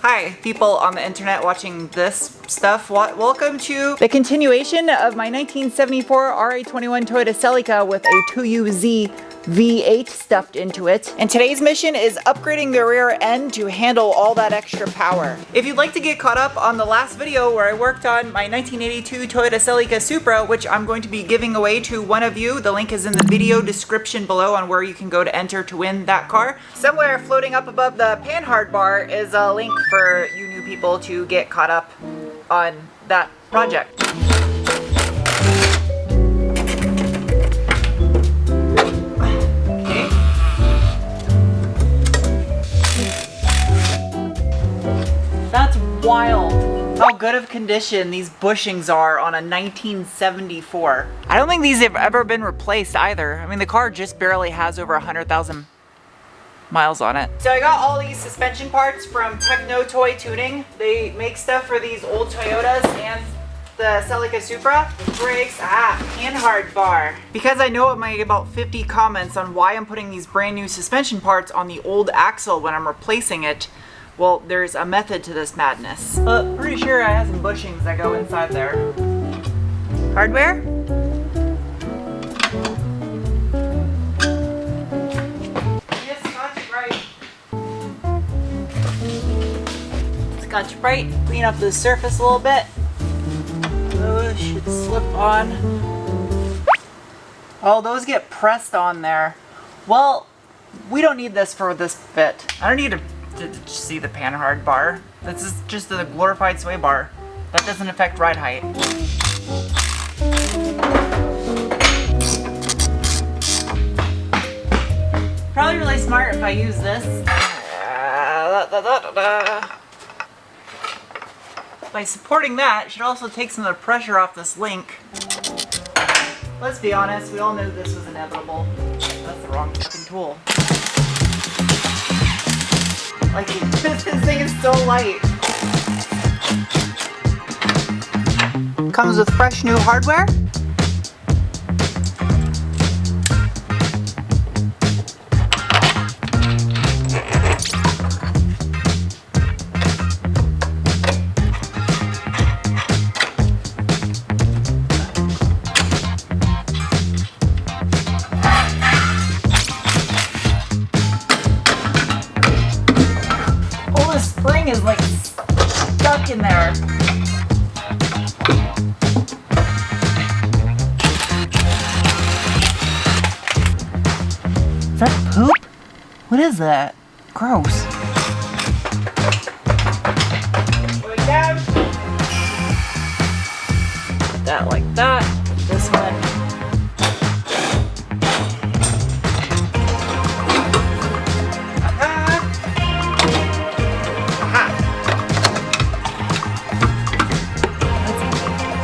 Hi, people on the internet watching this stuff. Welcome to the continuation of my 1974 RA21 Toyota Celica with a 2UZ V8 stuffed into it. And today's mission is upgrading the rear end to handle all that extra power. If you'd like to get caught up on the last video where I worked on my 1982 Toyota Celica Supra, which I'm going to be giving away to one of you, the link is in the video description below on where you can go to enter to win that car. Somewhere floating up above the panhard bar is a link for you new people to get caught up on that project. That's wild how good of condition these bushings are on a 1974. I don't think these have ever been replaced either. I mean, the car just barely has over 100,000 miles on it. So I got all these suspension parts from Techno Toy Tuning. They make stuff for these old Toyotas and the Celica Supra. Brakes, panhard bar. Because I know it might get about 50 comments on why I'm putting these brand new suspension parts on the old axle when I'm replacing it. Well, there's a method to this madness. Pretty sure I have some bushings that go inside there. Hardware? Yes, Scotch Brite. Clean up the surface a little bit. Those should slip on. Oh, those get pressed on there. Well, we don't need this for this fit. I don't need to see the panhard bar. This is just a glorified sway bar. That doesn't affect ride height. Probably really smart if I use this. By supporting that, it should also take some of the pressure off this link. Let's be honest, we all knew this was inevitable. That's the wrong fucking tool. Like, this thing is so light. Comes with fresh new hardware. Spring is like stuck in there. Is that poop? What is that? Gross. Going down. Put that like that. This one.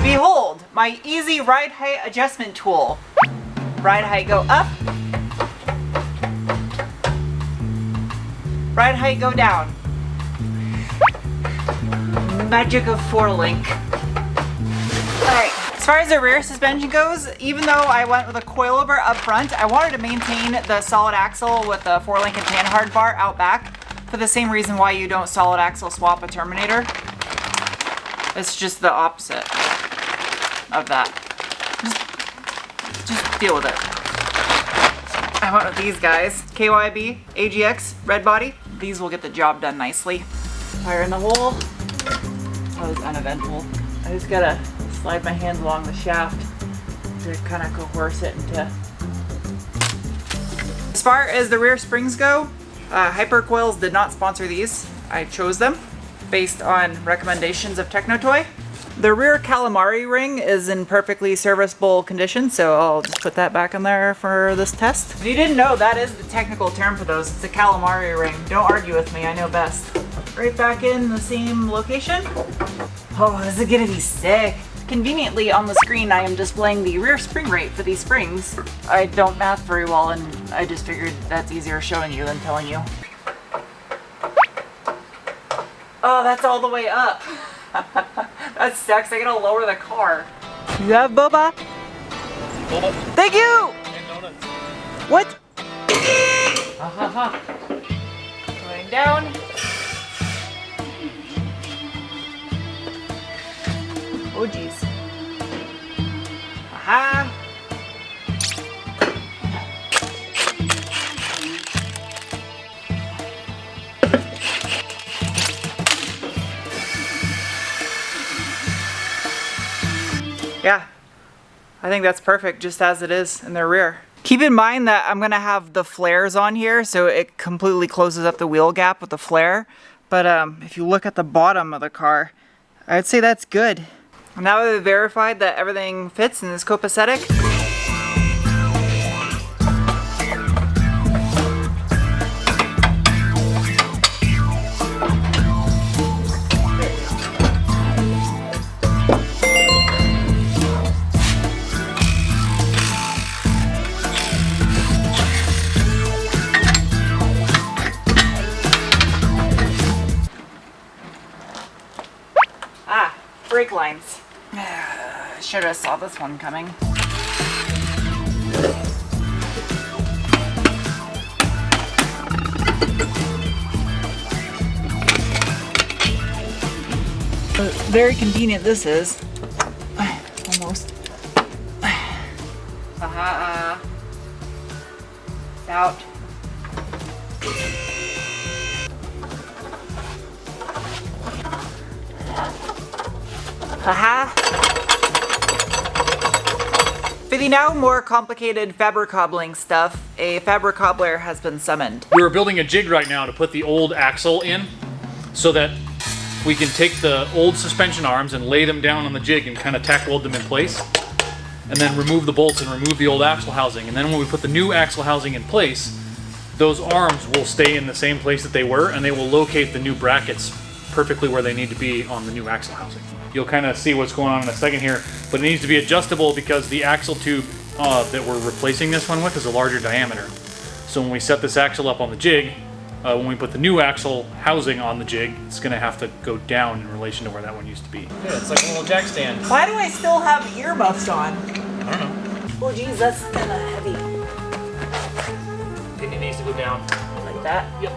Behold, my easy ride height adjustment tool. Ride height go up. Ride height go down. Magic of 4-link. Alright, as far as the rear suspension goes, even though I went with a coilover up front, I wanted to maintain the solid axle with the 4-link and panhard bar out back for the same reason why you don't solid axle swap a Terminator. It's just the opposite of that. Just deal with it. I went with these guys. KYB, AGX, red body. These will get the job done nicely. Fire in the hole. That was uneventful. I just gotta slide my hands along the shaft to kind of coerce it into. As far as the rear springs go, Hyper Coils did not sponsor these. I chose them based on recommendations of Technotoy. The rear calamari ring is in perfectly serviceable condition, so I'll just put that back in there for this test. If you didn't know, that is the technical term for those. It's a calamari ring. Don't argue with me, I know best. Right back in the same location. Oh, this is gonna be sick. Conveniently on the screen, I am displaying the rear spring rate for these springs. I don't math very well, and I just figured that's easier showing you than telling you. Oh, that's all the way up. That sucks. I gotta lower the car. You have boba? Boba. Thank you! And donuts. What? Going down. Oh geez. Aha. Yeah, I think that's perfect just as it is in the rear. Keep in mind that I'm gonna have the flares on here, so it completely closes up the wheel gap with the flare. But if you look at the bottom of the car, I'd say that's good. Now that we've verified that everything fits and is copacetic, brake lines. Should have saw this one coming. Very convenient this is. Almost. Aha. It's out. Haha. For the now more complicated fabric cobbling stuff, a fabric cobbler has been summoned. We're building a jig right now to put the old axle in so that we can take the old suspension arms and lay them down on the jig and kind of tack weld them in place, and then remove the bolts and remove the old axle housing. And then when we put the new axle housing in place, those arms will stay in the same place that they were, and they will locate the new brackets perfectly where they need to be on the new axle housing. You'll kind of see what's going on in a second here, but it needs to be adjustable because the axle tube that we're replacing this one with is a larger diameter. So when we set this axle up on the jig, when we put the new axle housing on the jig, it's going to have to go down in relation to where that one used to be. Yeah, it's like a little jack stand. Why do I still have earmuffs on? I don't know. Oh geez, that's kind of heavy. It needs to go down. Like that? Yep.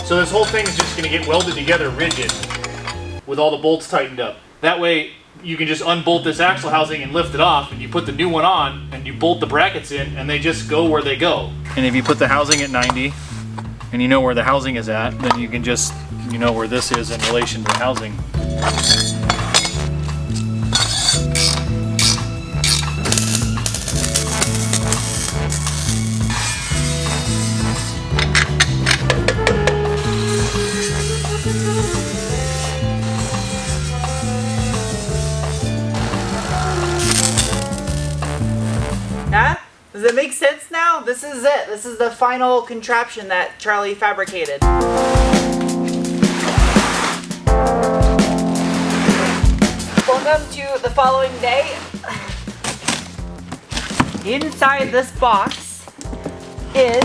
So this whole thing is just going to get welded together rigid with all the bolts tightened up. That way you can just unbolt this axle housing and lift it off, and you put the new one on and you bolt the brackets in, and they just go where they go. And if you put the housing at 90 and you know where the housing is at, then you can just, you know where this is in relation to the housing. Does it make sense now? This is it. This is the final contraption that Charlie fabricated. Welcome to the following day. Inside this box is,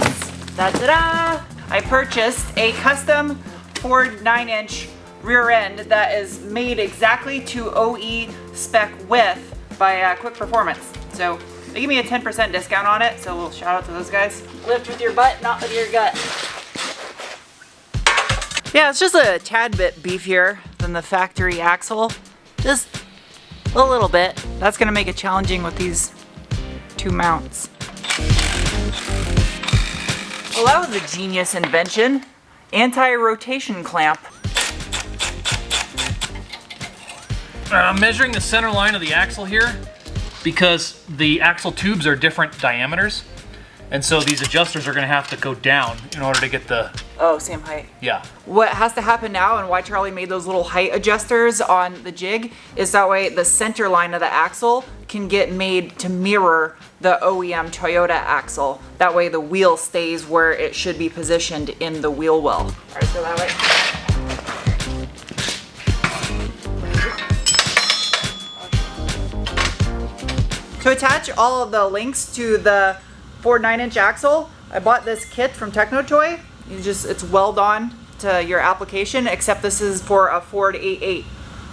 da-da-da, I purchased a custom Ford 9-inch rear end that is made exactly to OE spec width by Quick Performance. So they give me a 10% discount on it, so a little shout out to those guys. Lift with your butt, not with your gut. Yeah, it's just a tad bit beefier than the factory axle. Just a little bit. That's gonna make it challenging with these two mounts. Well, that was a genius invention. Anti-rotation clamp. I'm measuring the center line of the axle here, because the axle tubes are different diameters, and so these adjusters are going to have to go down in order to get the... Oh, same height. Yeah. What has to happen now, and why Charlie made those little height adjusters on the jig, is that way the center line of the axle can get made to mirror the OEM Toyota axle. That way the wheel stays where it should be positioned in the wheel well. All right, so that way. To attach all of the links to the Ford 9-inch axle, I bought this kit from Technotoy. It's weld on to your application, except this is for a Ford 8.8,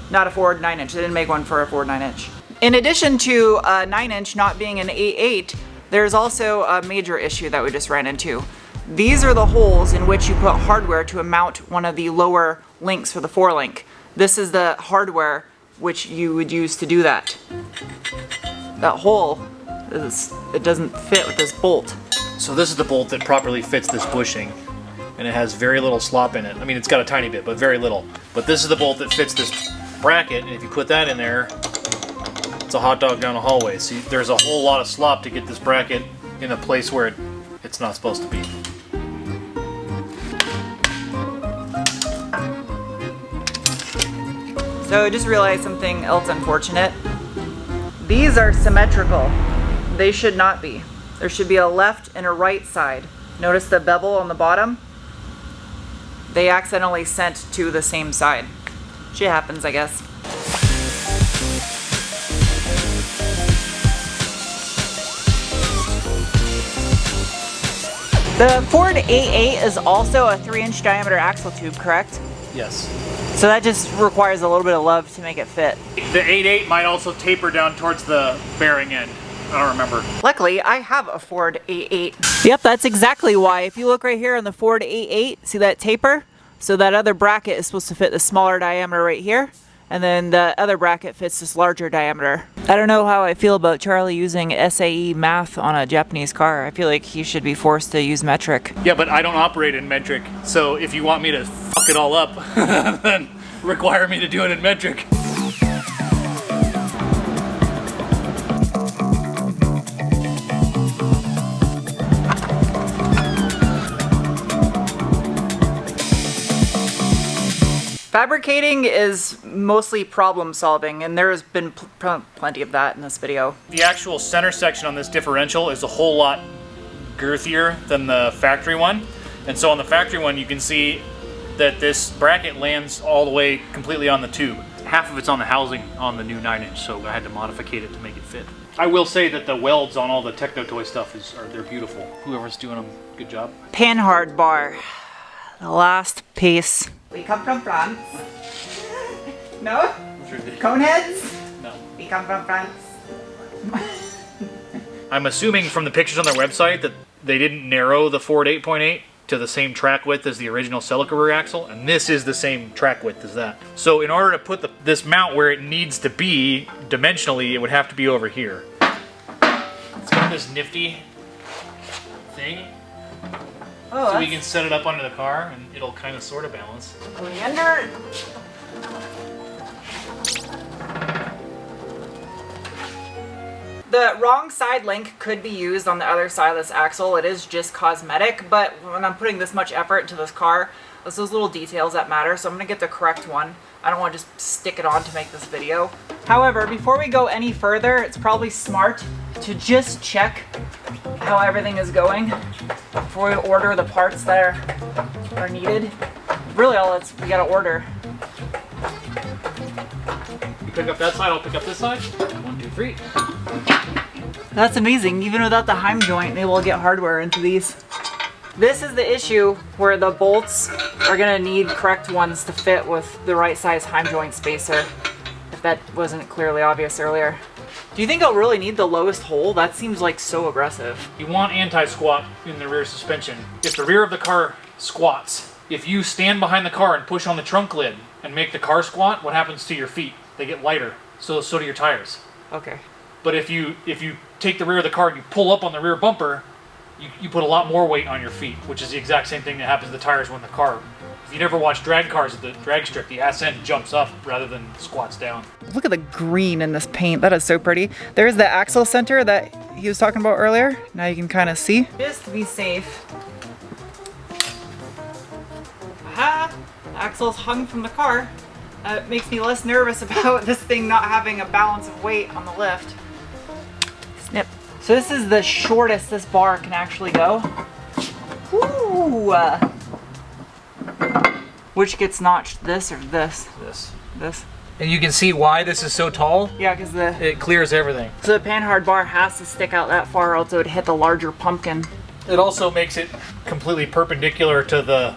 not a Ford 9-inch. They didn't make one for a Ford 9-inch. In addition to a 9-inch not being an 8.8, There's also a major issue that we just ran into. These are the holes in which you put hardware to mount one of the lower links for the 4-link. This is the hardware which you would use to do that. That hole, it doesn't fit with this bolt. So this is the bolt that properly fits this bushing, and it has very little slop in it. I mean, it's got a tiny bit, but very little. But this is the bolt that fits this bracket, and if you put that in there, it's a hot dog down the hallway. See, there's a whole lot of slop to get this bracket in a place where it's not supposed to be. So I just realized something else unfortunate. These are symmetrical. They should not be. There should be a left and a right side. Notice the bevel on the bottom? They accidentally sent to the same side. Shit happens, I guess. The Ford A8 is also a 3-inch diameter axle tube, correct? Yes. So that just requires a little bit of love to make it fit. The 8.8 might also taper down towards the bearing end. I don't remember. Luckily, I have a Ford A8. Yep, that's exactly why. If you look right here on the Ford A8, see that taper? So that other bracket is supposed to fit the smaller diameter right here, and then the other bracket fits this larger diameter. I don't know how I feel about Charlie using SAE math on a Japanese car. I feel like he should be forced to use metric. Yeah, but I don't operate in metric, so if you want me to fuck it all up, then require me to do it in metric. Fabricating is mostly problem solving, and there has been plenty of that in this video. The actual center section on this differential is a whole lot girthier than the factory one. And so on the factory one, you can see that this bracket lands all the way completely on the tube. Half of it's on the housing on the new 9-inch, so I had to modify it to make it fit. I will say that the welds on all the Techno Toy stuff they're beautiful. Whoever's doing them, good job. Panhard bar, the last piece. We come from France. No? Coneheads? No. We come from France. I'm assuming from the pictures on their website that they didn't narrow the Ford 8.8 to the same track width as the original Celica rear axle, and this is the same track width as that. So in order to put this mount where it needs to be dimensionally, it would have to be over here. It's got this nifty thing. Oh, so we can set it up under the car and it'll kind of sort of balance. Going under. The wrong side link could be used on the other side of this axle. It is just cosmetic, but when I'm putting this much effort into this car, it's those little details that matter, so I'm gonna get the correct one. I don't want to just stick it on to make this video. However, before we go any further, it's probably smart to just check how everything is going before we order the parts that are needed. Really, all we gotta order. You pick up that side, I'll pick up this side. 1, 2, 3. That's amazing. Even without the Heim joint, they will get hardware into these. This is the issue where the bolts are gonna need correct ones to fit with the right size Heim joint spacer, if that wasn't clearly obvious earlier. Do you think I'll really need the lowest hole? That seems like so aggressive. You want anti-squat in the rear suspension. If the rear of the car squats, if you stand behind the car and push on the trunk lid and make the car squat, what happens to your feet? They get lighter. So do your tires. Okay. But if you take the rear of the car and you pull up on the rear bumper, you put a lot more weight on your feet, which is the exact same thing that happens to the tires when the car. If you never watch drag cars at the drag strip, the ass end jumps up rather than squats down. Look at the green in this paint. That is so pretty. There's the axle center that he was talking about earlier. Now you can kind of see. Just to be safe. Aha! The axle's hung from the car. It makes me less nervous about this thing not having a balance of weight on the lift. Snip. So this is the shortest this bar can actually go. Ooh! Which gets notched, this or this? This. And you can see why this is so tall. Yeah, because it clears everything. So the panhard bar has to stick out that far, or else it would hit the larger pumpkin. It also makes it completely perpendicular to the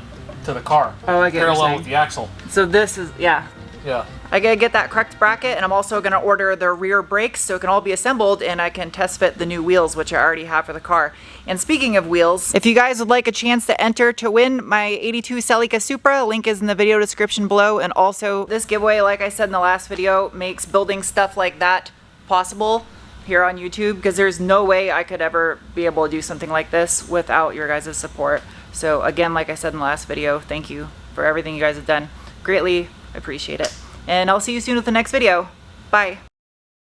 car. Oh, I get what you're parallel saying. with the axle. So this is, yeah. Yeah. I gotta get that correct bracket, and I'm also gonna order the rear brakes so it can all be assembled and I can test fit the new wheels, which I already have for the car. And speaking of wheels, if you guys would like a chance to enter to win my 82 Celica Supra, link is in the video description below. And also this giveaway, like I said in the last video, makes building stuff like that possible here on YouTube, because there's no way I could ever be able to do something like this without your guys' support. So again, like I said in the last video, thank you for everything you guys have done. Greatly appreciate it. And I'll see you soon with the next video. Bye.